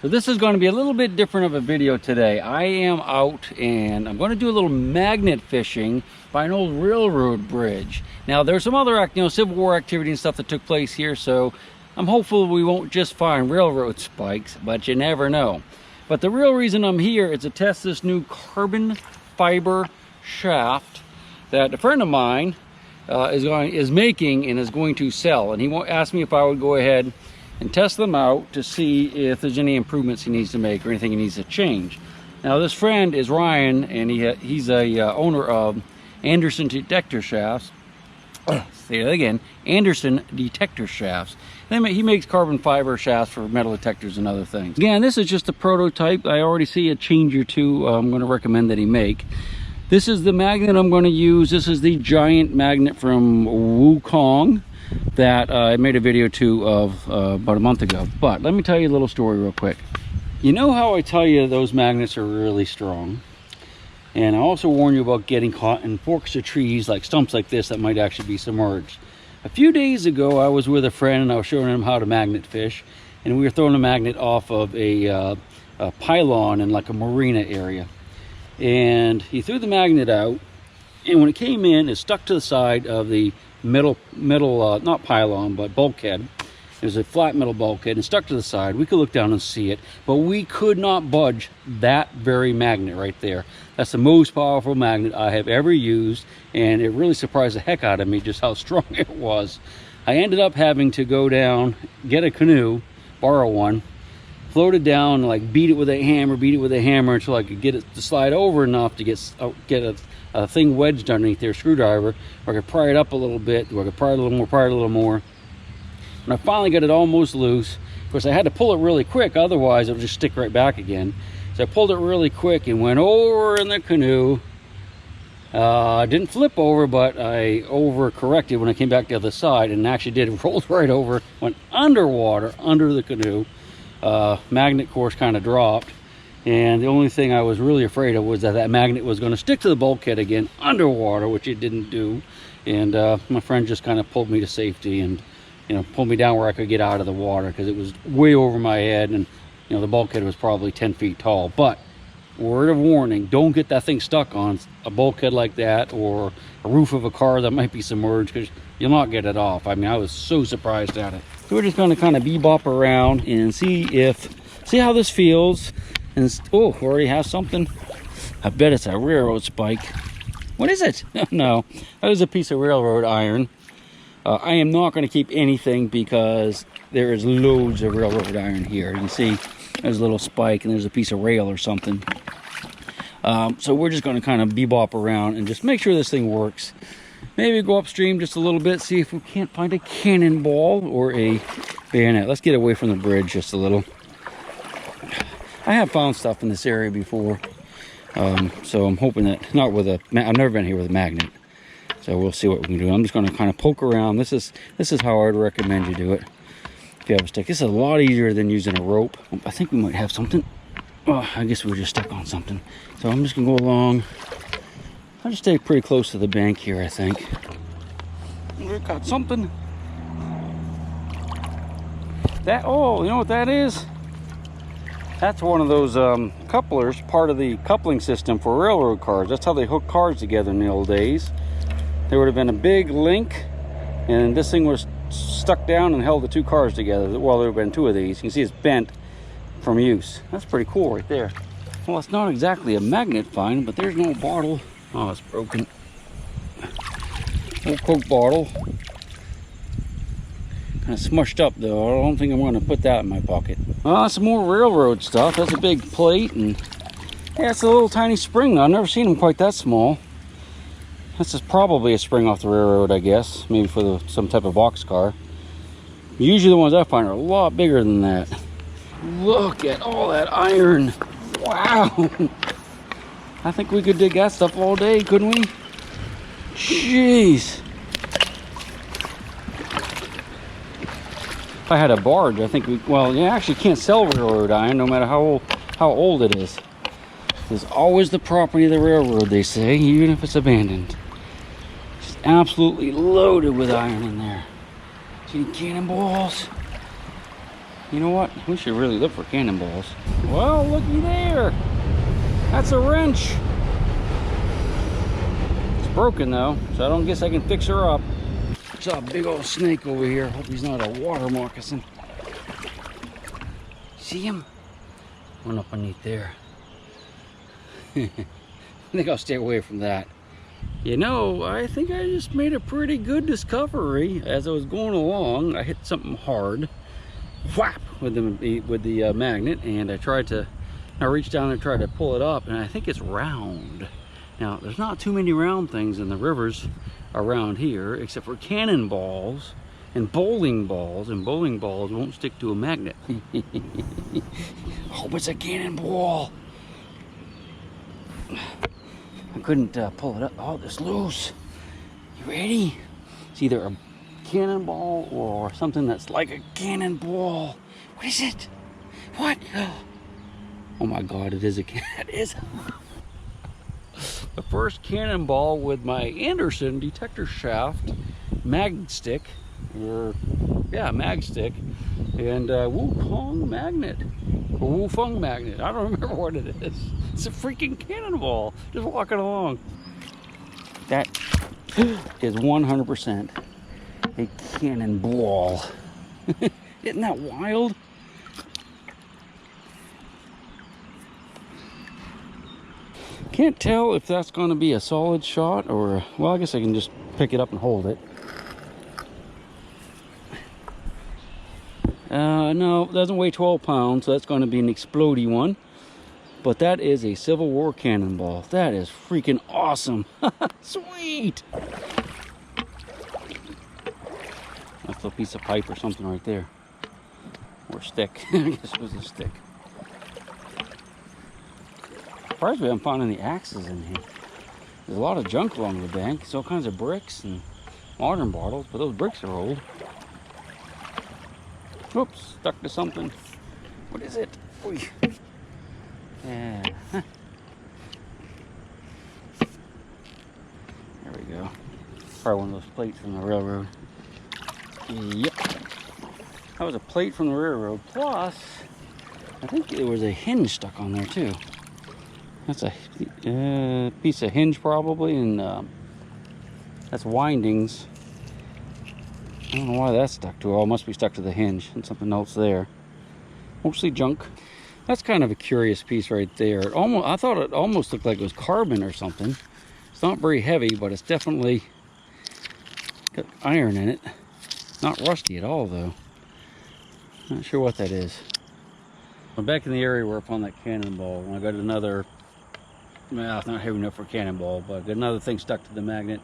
So this is going to be a little bit different of a video today. I am out and I'm going to do a little magnet fishing by an old railroad bridge. Now there's some other Civil War activity and stuff that took place here, so I'm hopeful we won't just find railroad spikes, but you never know. But the real reason I'm here is to test this new carbon fiber shaft that a friend of mine is making and is going to sell. And he asked me if I would go ahead and test them out to see if there's any improvements he needs to make or anything he needs to change. Now this friend is Ryan, and he's a owner of Anderson Detector Shafts. Say that again, Anderson Detector Shafts. He makes carbon fiber shafts for metal detectors and other things. Again, this is just a prototype. I already see a change or two I'm going to recommend that he make. This is the magnet I'm going to use. This is the giant magnet from Wukong that I made a video to of about a month ago. But let me tell you a little story real quick. You know how I tell you those magnets are really strong? And I also warn you about getting caught in forks of trees, like stumps like this, that might actually be submerged. A few days ago, I was with a friend and I was showing him how to magnet fish. And we were throwing a magnet off of a pylon in like a marina area. And he threw the magnet out. And when it came in, it stuck to the side of the metal, not pylon, but bulkhead. It was a flat metal bulkhead and stuck to the side. We could look down and see it, but we could not budge that very magnet right there. That's the most powerful magnet I have ever used, and it really surprised the heck out of me just how strong it was. I ended up having to go down, get a canoe, borrow one, float it down, like beat it with a hammer until I could get it to slide over enough to get a thing wedged underneath their screwdriver, or I could pry it up a little bit, or I could pry it a little more. When I finally got it almost loose, of course I had to pull it really quick, otherwise it would just stick right back again. So I pulled it really quick and went over in the canoe. I didn't flip over, but I over-corrected when I came back the other side, and actually did, rolled right over, went underwater, under the canoe. Magnet course kind of dropped, and the only thing I was really afraid of was that magnet was going to stick to the bulkhead again underwater, which it didn't do. And my friend just kind of pulled me to safety and pulled me down where I could get out of the water, because it was way over my head, and the bulkhead was probably 10 feet tall. But word of warning, don't get that thing stuck on a bulkhead like that or a roof of a car that might be submerged, because you'll not get it off. I mean, I was so surprised at it. So we're just going to kind of bebop around and see how this feels. And oh, we already have something. I bet it's a railroad spike. What is it? No, that is a piece of railroad iron. I am not going to keep anything because there is loads of railroad iron here. You can see there's a little spike and there's a piece of rail or something. So we're just going to kind of bebop around and just make sure this thing works. Maybe go upstream just a little bit, see if we can't find a cannonball or a bayonet. Let's get away from the bridge just a little. I have found stuff in this area before. So I'm hoping that, I've never been here with a magnet. So we'll see what we can do. I'm just going to kind of poke around. This is how I would recommend you do it. If you have a stick, this is a lot easier than using a rope. I think we might have something. Oh, I guess we were just stuck on something. So I'm just going to go along. I'll just stay pretty close to the bank here, I think. We got something. Oh, you know what that is? That's one of those couplers, part of the coupling system for railroad cars. That's how they hook cars together in the old days. There would have been a big link, and this thing was stuck down and held the two cars together. Well, there have been two of these. You can see it's bent from use. That's pretty cool right there. Well, it's not exactly a magnet find, but there's no bottle. Oh, it's broken. Old Coke bottle. Kind of smushed up though. I don't think I'm going to put that in my pocket. Some more railroad stuff. That's a big plate, and yeah, it's a little tiny spring. I've never seen them quite that small. This is probably a spring off the railroad, I guess. Maybe for some type of box car. Usually the ones I find are a lot bigger than that. Look at all that iron. Wow. I think we could dig that stuff all day, couldn't we? Jeez. If I had a barge, I think you actually can't sell railroad iron no matter how old it is. It's always the property of the railroad, they say, even if it's abandoned. Just absolutely loaded with iron in there. See cannonballs? You know what? We should really look for cannonballs. Well, looky there. That's a wrench. It's broken though, so I don't guess I can fix her up. Saw a big old snake over here. Hope he's not a water moccasin. See him? One up underneath there. I think I'll stay away from that. You know, I think I just made a pretty good discovery as I was going along. I hit something hard, whap, with the magnet, and I reached down and tried to pull it up, and I think it's round. Now, there's not too many round things in the rivers around here, except for cannonballs and bowling balls won't stick to a magnet. I hope it's a cannonball. I couldn't pull it up. Oh, it's loose. You ready? It's either a cannonball or something that's like a cannonball. What is it? What? Oh my God, it is a cat. It is. The first cannonball with my Anderson detector shaft, Magstik, Magstik, and Wukong magnet, or Wufeng magnet. I don't remember what it is. It's a freaking cannonball, just walking along. That is 100% a cannonball. Isn't that wild? Can't tell if that's going to be a solid shot or, well, I guess I can just pick it up and hold it. No, it doesn't weigh 12 pounds, so that's going to be an explodey one. But that is a Civil War cannonball. That is freaking awesome. Sweet. That's a piece of pipe or something right there. Or stick. I guess it was a stick. Surprised we haven't found any axes in here. There's a lot of junk along the bank. There's all kinds of bricks and modern bottles, but those bricks are old. Whoops, stuck to something. What is it? Oy. Yeah. Huh. There we go. Probably one of those plates from the railroad. Yep. That was a plate from the railroad. Plus, I think there was a hinge stuck on there too. That's a piece of hinge probably, and that's windings. I don't know why that's stuck to it. Oh, it must be stuck to the hinge and something else there. Mostly junk. That's kind of a curious piece right there. I thought it almost looked like it was carbon or something. It's not very heavy, but it's definitely got iron in it. Not rusty at all though. Not sure what that is. I'm back in the area where I found that cannonball, and I got another, well, it's not heavy enough for a cannonball, but I got another thing stuck to the magnet.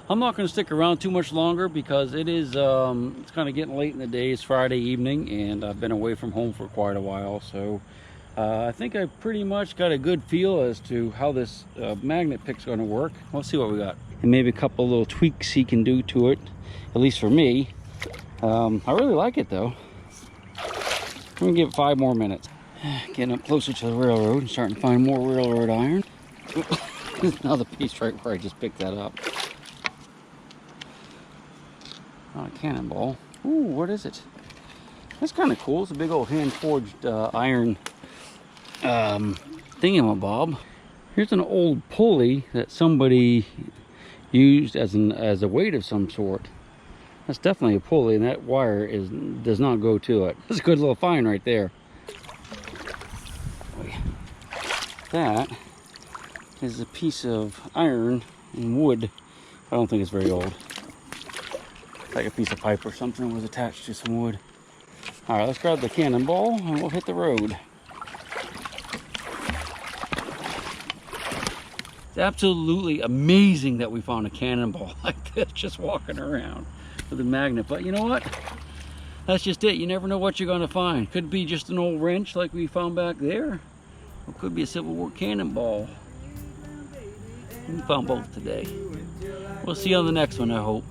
I'm not going to stick around too much longer because it is, it's kind of getting late in the day. It's Friday evening, and I've been away from home for quite a while, so I think I pretty much got a good feel as to how this magnet pick's going to work. We'll see what we got. And maybe a couple little tweaks he can do to it, at least for me. I really like it though. I'm going to give it 5 more minutes. Getting up closer to the railroad and starting to find more railroad iron. There's another piece right where I just picked that up. Not a cannonball. Ooh, what is it? That's kind of cool. It's a big old hand-forged iron thingamabob. Here's an old pulley that somebody used as a weight of some sort. That's definitely a pulley, and that wire does not go to it. That's a good little find right there. That is a piece of iron and wood. I don't think it's very old. Like a piece of pipe or something was attached to some wood. All right, let's grab the cannonball and we'll hit the road. It's absolutely amazing that we found a cannonball like this just walking around with a magnet. But you know what? That's just it. You never know what you're going to find. Could be just an old wrench like we found back there. Or could be a Civil War cannonball. We found both today. We'll see you on the next one, I hope.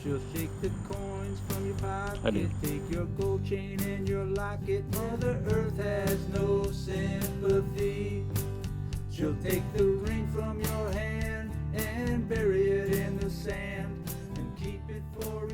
She'll take the coins from your pocket, I did. take your gold chain and your locket. Mother Earth has no sympathy. She'll take the ring from your hand and bury it in the sand and keep it for